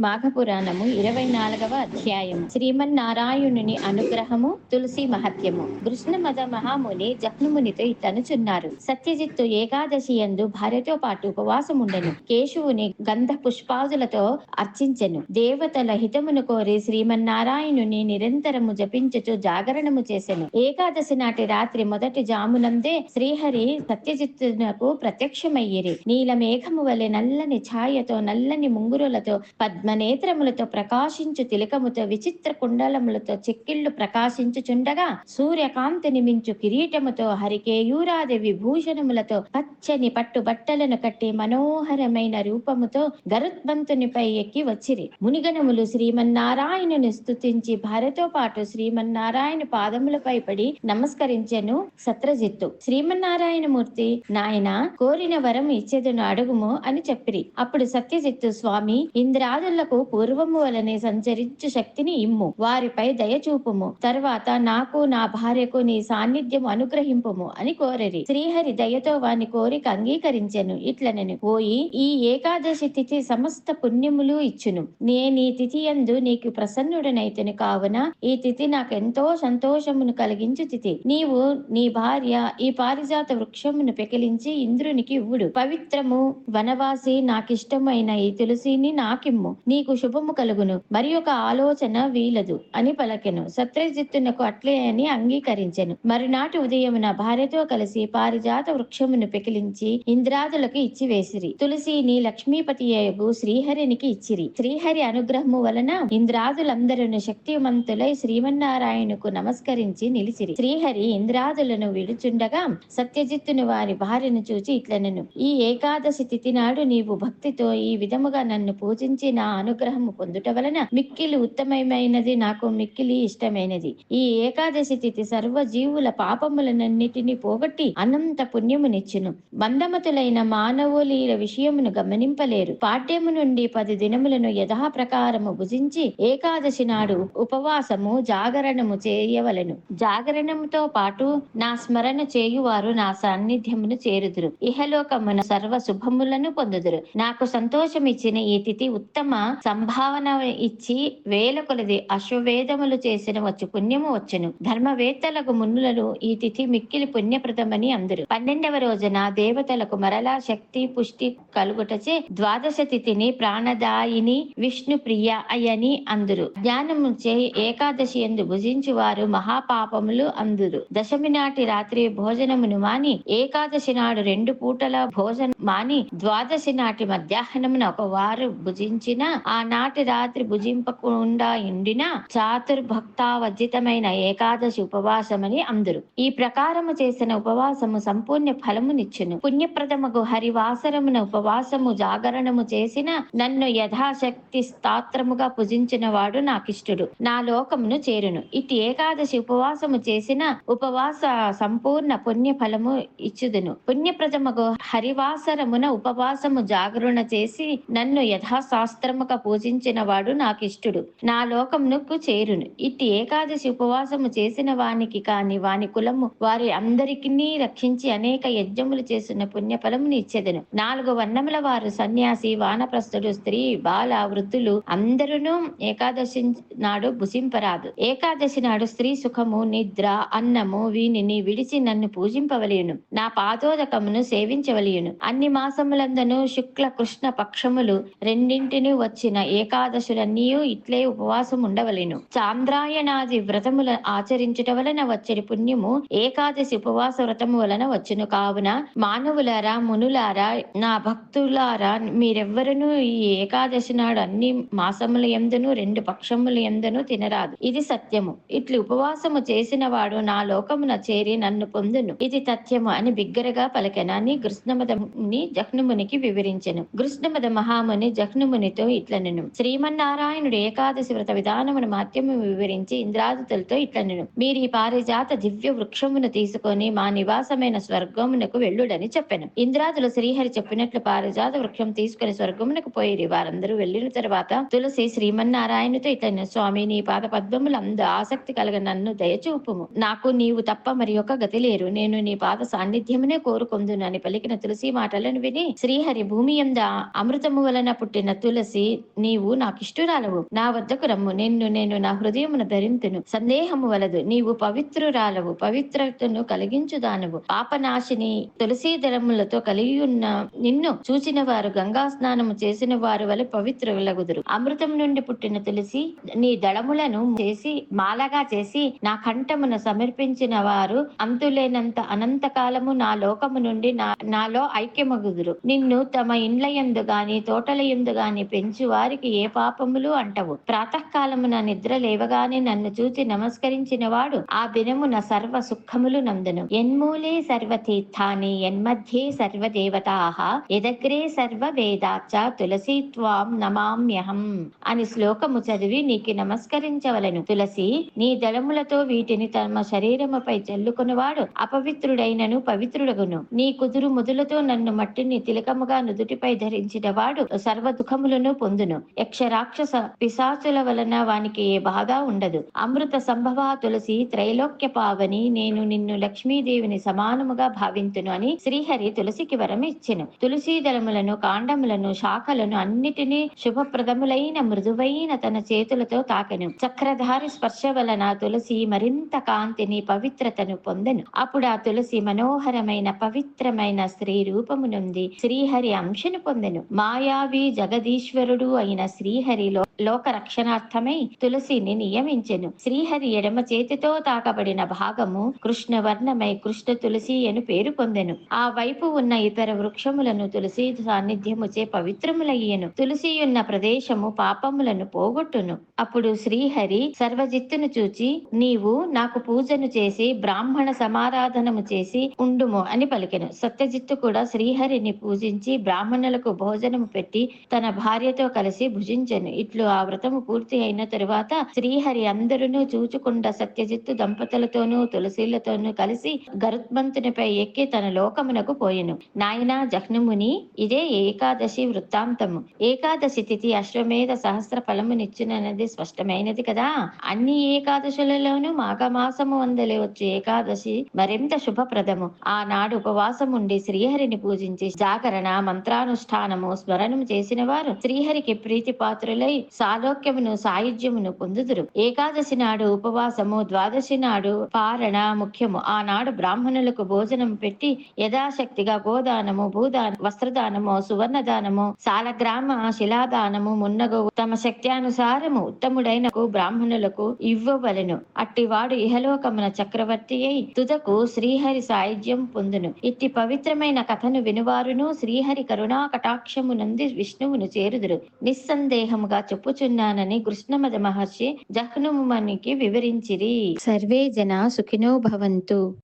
మాఘపురాణము 24వ అధ్యాయము. శ్రీమన్నారాయణుని అనుగ్రహము, తులసి మహత్యము. కృష్ణమద మహాముని జహ్నుమునితో ఇట్లనుచున్నారు. సత్యజిత్తు ఏకాదశి యందు భార్యతో పాటు ఉపవాసముండెను. కేశవుని గంధ పుష్పాదులతో అర్చించెను. దేవతల హితమును కోరి శ్రీమన్నారాయణుని నిరంతరము జపించుచు జాగరణము చేసెను. ఏకాదశి నాటి రాత్రి మొదటి జామునందే శ్రీహరి సత్యజిత్తునకు ప్రత్యక్షమయ్యిరి. నీల మేఘము వలె నల్లని ఛాయతో, నల్లని ముంగురులతో, పద్మనేత్రములతో, ప్రకాశించు తిలకముతో, విచిత్ర కుండలములతో చెక్కిళ్లు ప్రకాశించుచుండగా, సూర్యకాంతిని మించు కిరీటముతో, హరికేయూరాది విభూషణములతో, పచ్చని పట్టు బట్టలను కట్టి మనోహరమైన రూపముతో గరుత్మంతునిపై ఎక్కి వచ్చిరి. మునిగణములు శ్రీమన్నారాయణుని స్తుతించి భార్యతో పాటు శ్రీమన్నారాయణ పాదములపై పడి నమస్కరించెను. సత్రజిత్తు శ్రీమన్నారాయణమూర్తి, నాయన కోరిన వరం ఇచ్చేదను అడుగుము అని చెప్పిరి. అప్పుడు సత్యజిత్తు, స్వామి, ఇంద్రాదులకు పూర్వము వలనే సంచరించు శక్తిని ఇమ్ము, వారిపై దయచూపుము, తర్వాత నాకు నా భార్యకు నీ సాన్నిధ్యం అనుగ్రహింపుము అని కోరిరి. శ్రీహరి దయతో వాని కోరిక అంగీకరించెను. ఇట్లనెను, ఓయి, ఈ ఏకాదశి తిథి సమస్త పుణ్యములు ఇచ్చును. నేనీ తిథి యందు నీకు ప్రసన్నుడనైతెను కావున ఈ తిథి నాకెంతో సంతోషమును కలిగించు తిథి. నీవు నీ భార్య ఈ పారిజాత వృక్షమును పెకిలించి ఇంద్రునికి ఇవ్వుడు. పవిత్రము వనవాసి నాకిష్టమైన ఈ తులసిని నాకిమ్ము, నీకు శుభము కలుగును, మరి ఒక ఆలోచన వీలదు అని పలకెను. సత్రజిత్తునకు అట్లే అని అంగీకరించెను. మరునాటి ఉదయమున భార్యతో కలిసి పారిజాత వృక్షమును పెకిలించి ఇంద్రాదులకు ఇచ్చివేసిరి. తులసిని లక్ష్మీపతి అయగు శ్రీహరికి ఇచ్చిరి. శ్రీహరి అనుగ్రహము వలన ఇంద్రాదులందరూ శక్తిమంతులై శ్రీమన్నారాయణకు నమస్కరించి నిలిచిరి. శ్రీహరి ఇంద్రాదులను విడుచుండగా సత్యజిత్తును వారి భార్యను చూచి ఇట్లనెను, ఈ ఏకాదశి తిథి నాడు నీవు భక్తితో ఈ విధముగా నన్ను పూజించి నా అనుగ్రహము పొందుట వలన మిక్కిలి ఉత్తమమైనది, నాకు మిక్కిలి ఇష్టమైనది. ఈ ఏకాదశి తిథి సర్వ జీవుల పాపములనన్నిటినీ పోగొట్టి అనంత పుణ్యమునిచ్చును. బంధమతులైన మానవులు ఈ విషయమును గమనింపలేరు. పాడ్యము నుండి 10 దినములను యథాప్రకారము భుజించి ఏకాదశి నాడు ఉపవాసము జాగరణము చేయవలెను. జాగరణముతో పాటు నా స్మరణ చేయువారు నా సాన్నిధ్యమును చేరుదురు, ఇహలోకమున సర్వ శుభములను పొందుదురు. నాకు సంతోషమిచ్చిన ఈ తిథి ఉత్తమ సంభావన ఇచ్చి వేల కొలది అశ్వవేదములు చేసిన వచ్చు పుణ్యము వచ్చును. ధర్మవేత్తలకు మునులను ఈ తిథి మిక్కిలి పుణ్యప్రదమని అందరు. 12వ రోజున దేవతలకు మరలా శక్తి పుష్టి కలుగుటచే ద్వాదశ తిథిని ప్రాణదాయిని విష్ణు ప్రియ అయని అందురు. జ్ఞానము చే ఏకాదశి యందు భుజించు వారు మహాపాపములు అందురు. దశమి నాటి రాత్రి భోజనమును మాని ఏకాదశి నాడు 2 పూటల భోజనం మాని ద్వాదశి నాటి మధ్యాహ్నమున ఒక వారు భుజించిన ఆనాటి రాత్రి భుజింపకుండా ఉండిన చాతుర్భక్తావర్జితమైన ఏకాదశి ఉపవాసమని అందరు. ఈ ప్రకారము చేసిన ఉపవాసము సంపూర్ణ ఫలమునిచ్చును. పుణ్యప్రదమగు హరివాసరమున ఉపవాసము జాగరణము చేసిన నన్ను యథాశక్తి స్తోత్రముగా పూజించిన వాడు నాకిష్టుడు, నా లోకమును చేరును. ఇటు ఏకాదశి ఉపవాసము చేసిన ఉపవాస సంపూర్ణ పుణ్య ఫలము ఇచ్చుదును. పుణ్యప్రదమగు హరివాసరమున ఉపవాసము జాగరణ చేసి నన్ను యథాశాస్త్రముగా పూజించిన వాడు నాకిష్టుడు, నా లోకమునకు చేరును. ఇట్టి ఏకాదశి ఉపవాసము చేసిన వానికి కాని వాని కులము వారి అందరికీ రక్షించి అనేక యజ్ఞములు చేసిన పుణ్యఫలముని ఇచ్చెదను. 4 వర్ణముల వారు సన్యాసి, వానప్రస్థుడు, స్త్రీ, బాల, వృద్ధులు అందరూ ఏకాదశి నాడు భుజింపరాదు. ఏకాదశి నాడు స్త్రీ సుఖము, నిద్ర, అన్నము వీనిని విడిచి నన్ను పూజింపవలయును, నా పాదోదకమును సేవించవలయును. అన్ని మాసములందను శుక్ల కృష్ణ పక్షములు రెండింటిని వచ్చిన ఏకాదశులన్నీ ఇట్లే ఉపవాసం ఉండవలెను. చాంద్రాయణాది వ్రతముల ఆచరించుట వలన వచ్చే పుణ్యము ఏకాదశి ఉపవాస వ్రతము వలన వచ్చును. కావున మానవులారా, మునులారా, నా భక్తులారా, మీరెవ్వరూ ఈ ఏకాదశి నాడు అన్ని మాసముల యందును 2 పక్షముల యందును తినరాదు. ఇది సత్యము. ఇట్లు ఉపవాసము చేసిన వాడు నా లోకమున చేరి నన్ను పొందును. ఇది తథ్యము అని బిగ్గరగా పలికెనని కృష్ణమదని జహ్నుమునికి వివరించెను. కృష్ణమద మహాముని జహ్నుమునితో ఇట్లనెను, శ్రీమన్నారాయణుడు ఏకాదశి వ్రత విధానమును మాత్యము వివరించి ఇంద్రాదులతో ఇట్లనెను, మీరు ఈ పారిజాత దివ్య వృక్షమును తీసుకొని మా నివాసమైన స్వర్గమునకు వెళ్ళుడని చెప్పెను. ఇంద్రాదులు శ్రీహరి చెప్పినట్లు పారిజాత వృక్షం తీసుకుని స్వర్గమునకు పోయిరి. వారందరూ వెళ్లిన తర్వాత తులసి శ్రీమన్నారాయణుతో ఇట్లనెను, స్వామి, నీ పాద పద్మములు అంద ఆసక్తి కలగ నన్ను దయచూపుము. నాకు నీవు తప్ప మరి ఒక గతి లేరు. నేను నీ పాద సాన్నిధ్యమునే కోరుకొందునని పలికిన తులసి మాటలను విని శ్రీహరి భూమి యంద అమృతము వలన పుట్టిన తులసి నీవు నాకిష్టురాలవు. నా వద్దకు రమ్ము. నేను నా హృదయమున ధరింతును. సందేహము వలదు. నీవు పవిత్రురాలవు. పవిత్రతను కలిగించుదానవు. పాపనాశిని తులసీ దళములతో కలిగియున్న నిన్ను చూచిన వారు గంగా స్నానము చేసిన వారి వలె పవిత్రులగుదురు. అమృతం నుండి పుట్టిన తులసి నీ దళములను చేసి మాలగా చేసి నా కంఠమున సమర్పించిన వారు అంతులేనంత అనంత కాలము నా లోకము నుండి నాలో ఐక్యమగుదురు. నిన్ను తమ ఇండ్లయందు గాని తోటలయందు గాని పెంచు వారికి ఏ పాపములు అంటవు. ప్రాతకాలమున నిద్ర లేవగానే నన్ను చూచి నమస్కరించిన వాడు ఆ దినమున సర్వ సుఖములు నందును. ఎన్మూలే సర్వతీర్థాని యన్మధ్యే సర్వదేవతాః యదగ్రే సర్వ వేదాచ తులసీ త్వాం నమామ్యహం అని శ్లోకము చదివి నీకు నమస్కరించవలెను. తులసి నీ దళములతో వీటిని తమ శరీరముపై చల్లుకునివాడు అపవిత్రుడైనను పవిత్రుడగును. నీ కుదురు ముదులతో నన్ను మట్టిని తిలకముగా నుదుటిపై ధరించిన వాడు సర్వ దుఃఖములను పొందును. యక్ష రాక్షస పిశాచుల వలన వానికి ఏ బాధ ఉండదు. అమృత సంభవ తులసి త్రైలోక్య పావని నేను నిన్ను లక్ష్మీదేవిని సమానముగా భావింతును అని శ్రీహరి తులసికి వరం ఇచ్చెను. తులసీ దళములను కాండములను శాఖలను అన్నిటినీ శుభప్రదములైన మృదువైన తన చేతులతో తాకెను. చక్రధారి స్పర్శ వలన తులసి మరింత కాంతిని పవిత్రతను పొందెను. అప్పుడు ఆ తులసి మనోహరమైన పవిత్రమైన స్త్రీ రూపము నుండి శ్రీహరి అంశను పొందెను. మాయావి జగదీశ్వరుడు అయిన శ్రీహరిలో లోక రక్షణార్థమై తులసిని నియమించెను. శ్రీహరి ఎడమ చేతితో తాకబడిన భాగము కృష్ణవర్ణమై కృష్ణ తులసి అని పేరు పొందెను. ఆ వైపు ఉన్న ఇతర వృక్షములను తులసి సాన్నిధ్యముచే పవిత్రములయ్యెను. తులసి ఉన్న ప్రదేశము పాపములను పోగొట్టును. అప్పుడు శ్రీహరి సర్వజిత్తును చూచి నీవు నాకు పూజను చేసి బ్రాహ్మణ సమారాధనము చేసి ఉండుము అని పలికెను. సత్యజిత్తు కూడా శ్రీహరిని పూజించి బ్రాహ్మణులకు భోజనము పెట్టి తన భార్యతో కలిసి భుజించెను. ఇట్లు ఆ వ్రతము పూర్తి అయిన తరువాత శ్రీహరి అందరును చూచుకుండా సత్యజిత్తు దంపతులతోనూ తులసీలతోనూ కలిసి గరుత్మంతునిపై ఎక్కి తన లోకమునకు పోయెను. నాయనా జహ్నుముని, ఇదే ఏకాదశి వృత్తాంతము. ఏకాదశి తిథి అశ్వమేధ సహస్ర ఫలమునిచ్చునన్నది స్పష్టమైనది కదా. అన్ని ఏకాదశులలోనూ మాఘమాసము వందలి వచ్చే ఏకాదశి మరింత శుభప్రదము. ఆనాడు ఉపవాసముండి శ్రీహరిని పూజించి జాగరణ మంత్రానుష్ఠానము స్మరణము చేసిన వారు శ్రీహరికి ప్రీతి పాత్రులై సాలోక్యమును సాయుధ్యమును పొందుదురు. ఏకాదశి నాడు ఉపవాసము, ద్వాదశి నాడు పారణ ముఖ్యము. ఆనాడు బ్రాహ్మణులకు భోజనం పెట్టి యథాశక్తిగా గోదానము, భూదానము, వస్త్రదానము, సువర్ణ దానము, సాలగ్రామ శిలాదానము మున్నగు తమ శక్త్యానుసారము ఉత్తముడైన బ్రాహ్మణులకు ఇవ్వవలెను. అట్టివాడు ఇహలోకమున చక్రవర్తి అయి తుదకు శ్రీహరి సాయుధ్యం పొందును. ఇట్టి పవిత్రమైన కథను వినువారును శ్రీహరి కరుణా కటాక్షము నంది విష్ణువును చేరుదురు. నిస్సందేహముగా చెప్పుచున్నానని కృష్ణమద మహర్షి జహ్నుమునికి వివరించిరి. సర్వే జన సుఖినో భవంతు.